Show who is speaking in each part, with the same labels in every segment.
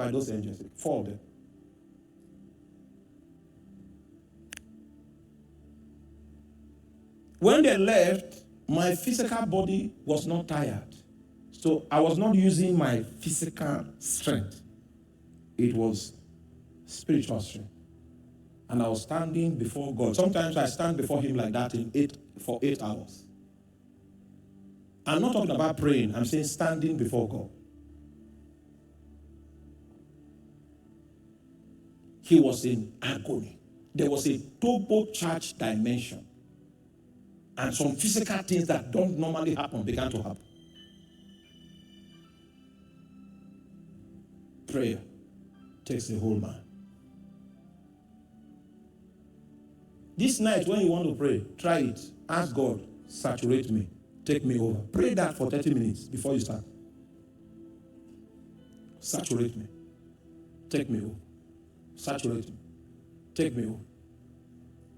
Speaker 1: by those angels, 4 of them. When they left, my physical body was not tired. So I was not using my physical strength. It was spiritual strength. And I was standing before God. Sometimes I stand before Him like that for 8 hours. I'm not talking about praying. I'm saying standing before God. He was in agony. There was a turbocharged dimension. And some physical things that don't normally happen began to happen. Prayer takes the whole man. This night, when you want to pray, try it. Ask God, saturate me. Take me over. Pray that for 30 minutes before you start. Saturate me. Take me over. Saturate me. Take me over.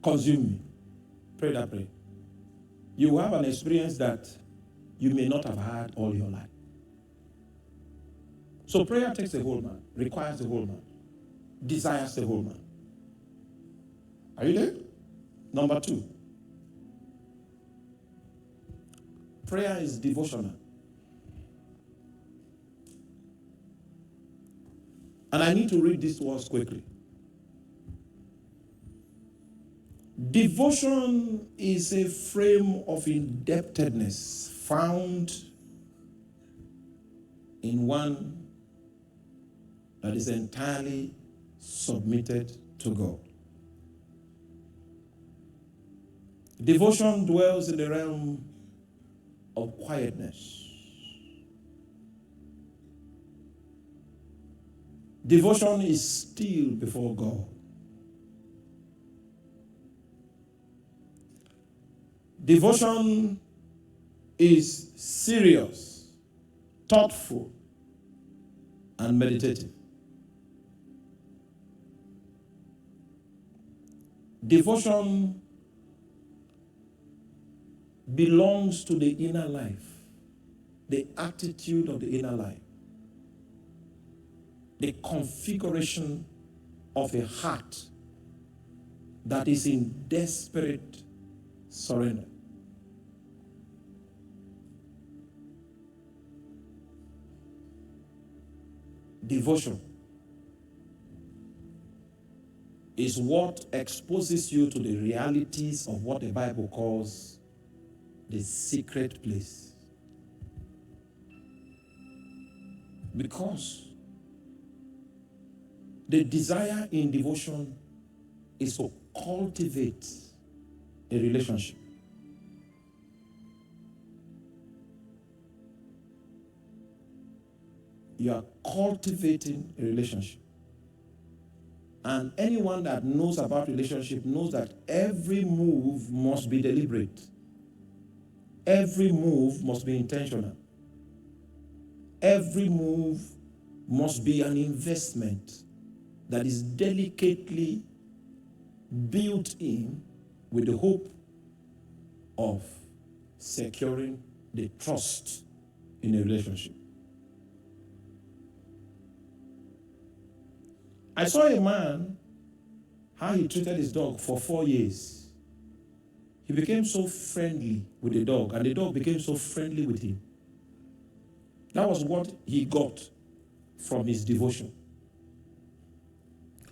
Speaker 1: Consume me. Pray that prayer. You will have an experience that you may not have had all your life. So prayer takes the whole man, requires the whole man, desires the whole man. Are you there? Number 2. Prayer is devotional. And I need to read these words quickly. Devotion is a frame of indebtedness found in one that is entirely submitted to God. Devotion dwells in the realm of quietness. Devotion is still before God. Devotion is serious, thoughtful, and meditative. Devotion belongs to the inner life, the attitude of the inner life, the configuration of a heart that is in desperate surrender. Devotion is what exposes you to the realities of what the Bible calls the secret place. Because the desire in devotion is to cultivate a relationship. You are cultivating a relationship. And anyone that knows about relationship knows that every move must be deliberate. Every move must be intentional. Every move must be an investment that is delicately built in with the hope of securing the trust in a relationship. I saw a man, how he treated his dog for 4 years. He became so friendly with the dog, and the dog became so friendly with him. That was what he got from his devotion.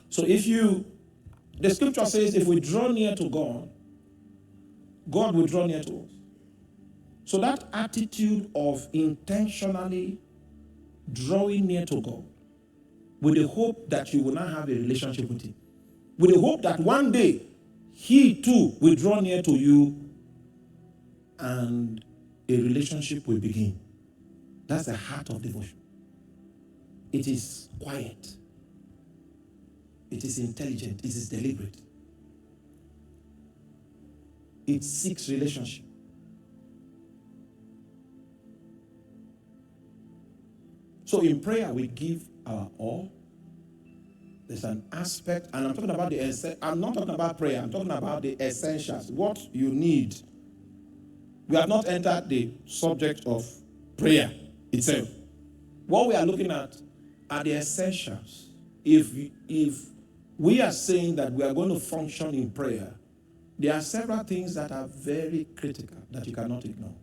Speaker 1: So the scripture says, if we draw near to God, God will draw near to us. So that attitude of intentionally drawing near to God, with the hope that you will now have a relationship with Him, with the hope that one day He too will draw near to you and a relationship will begin. That's the heart of devotion. It is quiet. It is intelligent. It is deliberate. It seeks relationship. So in prayer, we give our all. There's an aspect, and I'm talking about I'm not talking about prayer, I'm talking about the essentials, what you need. We have not entered the subject of prayer itself. What we are looking at are the essentials. If we are saying that we are going to function in prayer, there are several things that are very critical that you cannot ignore.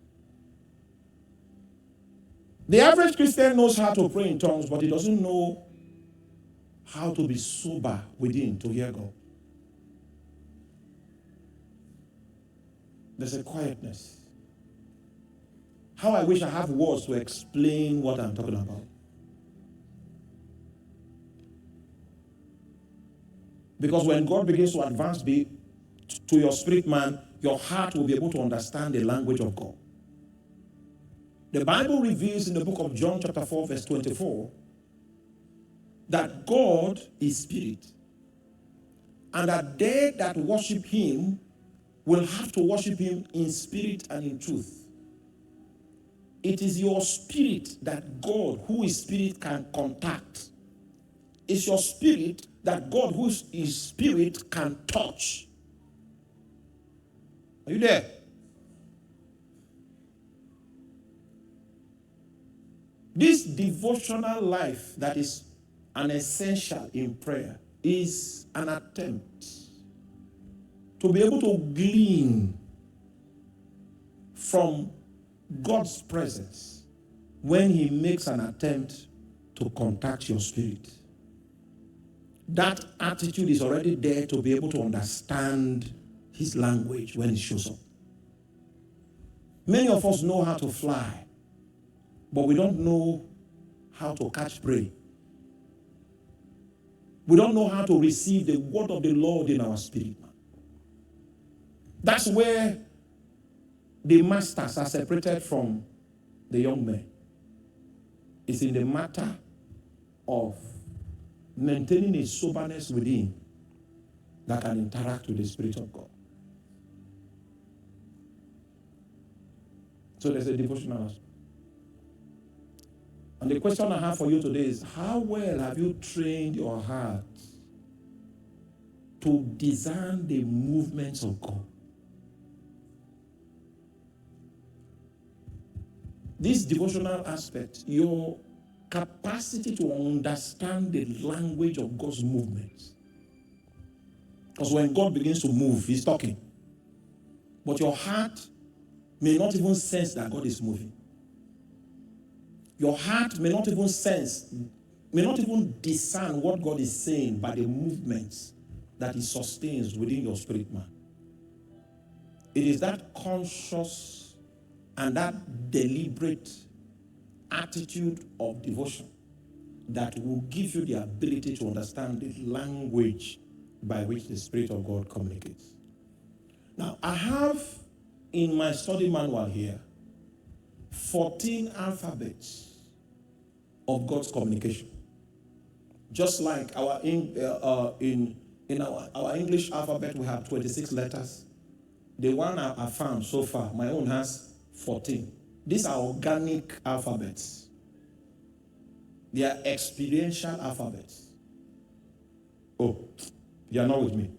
Speaker 1: The average Christian knows how to pray in tongues, but he doesn't know how to be sober within to hear God. There's a quietness. How I wish I have words to explain what I'm talking about. Because when God begins to advance to your spirit man, your heart will be able to understand the language of God. The Bible reveals in the book of John chapter 4 verse 24 that God is spirit, and that they that worship him will have to worship him in spirit and in truth. It is your spirit that God, who is spirit, can contact. It's your spirit that God, who is spirit, can touch. Are you there? This devotional life that is an essential in prayer is an attempt to be able to glean from God's presence when he makes an attempt to contact your spirit. That attitude is already there to be able to understand his language when it shows up. Many of us know how to fly, but we don't know how to catch prey. We don't know how to receive the word of the Lord in our spirit. That's where the masters are separated from the young men. It's in the matter of maintaining a soberness within that can interact with the Spirit of God. So there's a devotional aspect. And the question I have for you today is, how well have you trained your heart to discern the movements of God? This devotional aspect, your capacity to understand the language of God's movements. Because when God begins to move, he's talking. But your heart may not even sense that God is moving. Your heart may not even sense, may not even discern what God is saying by the movements that he sustains within your spirit man. It is that conscious and that deliberate attitude of devotion that will give you the ability to understand the language by which the Spirit of God communicates. Now, I have in my study manual here 14 alphabets of God's communication. Just like our in our English alphabet, we have 26 letters. The one I found so far, my own has 14. These are organic alphabets. They are experiential alphabets. Oh, you are not with me.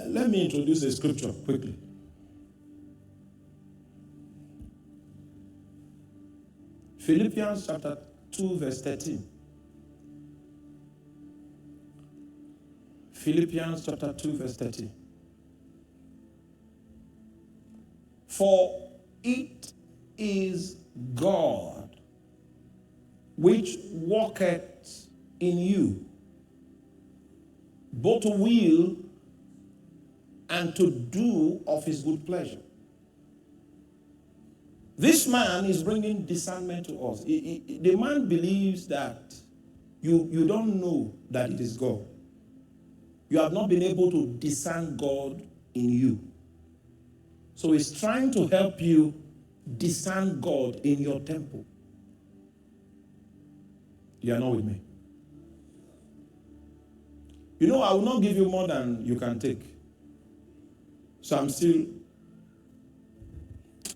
Speaker 1: Let me introduce a scripture quickly. Philippians chapter 2 verse 13. Philippians chapter 2 verse 13. For it is God which worketh in you, both to will and to do of his good pleasure. This man is bringing discernment to us. The man believes that you don't know that it is God. You have not been able to discern God in you. So he's trying to help you discern God in your temple. You are not with me. You know, I will not give you more than you can take. So I'm still...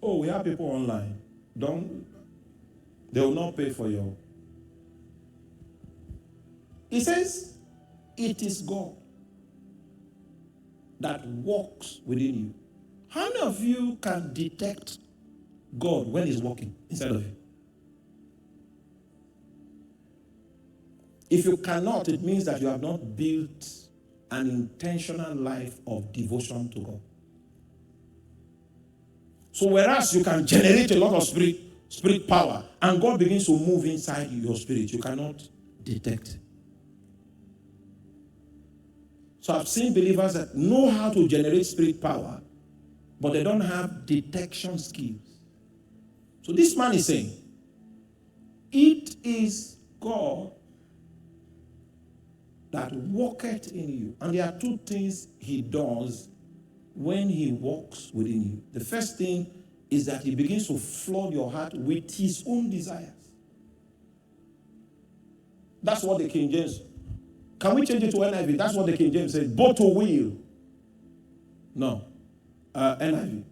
Speaker 1: Oh, we have people online. They will not pay for your... He says, it is God that walks within you. How many of you can detect God when he's walking inside of you? If you cannot, it means that you have not built an intentional life of devotion to God. So whereas you can generate a lot of spirit power, and God begins to move inside your spirit, you cannot detect. So I've seen believers that know how to generate spirit power, but they don't have detection skills. So this man is saying, it is God that walketh in you. And there are two things he does when he walks within you. The first thing is that he begins to flood your heart with his own desires. That's what the King James. Can we change it to NIV? That's what the King James says. Both to will. No. NIV.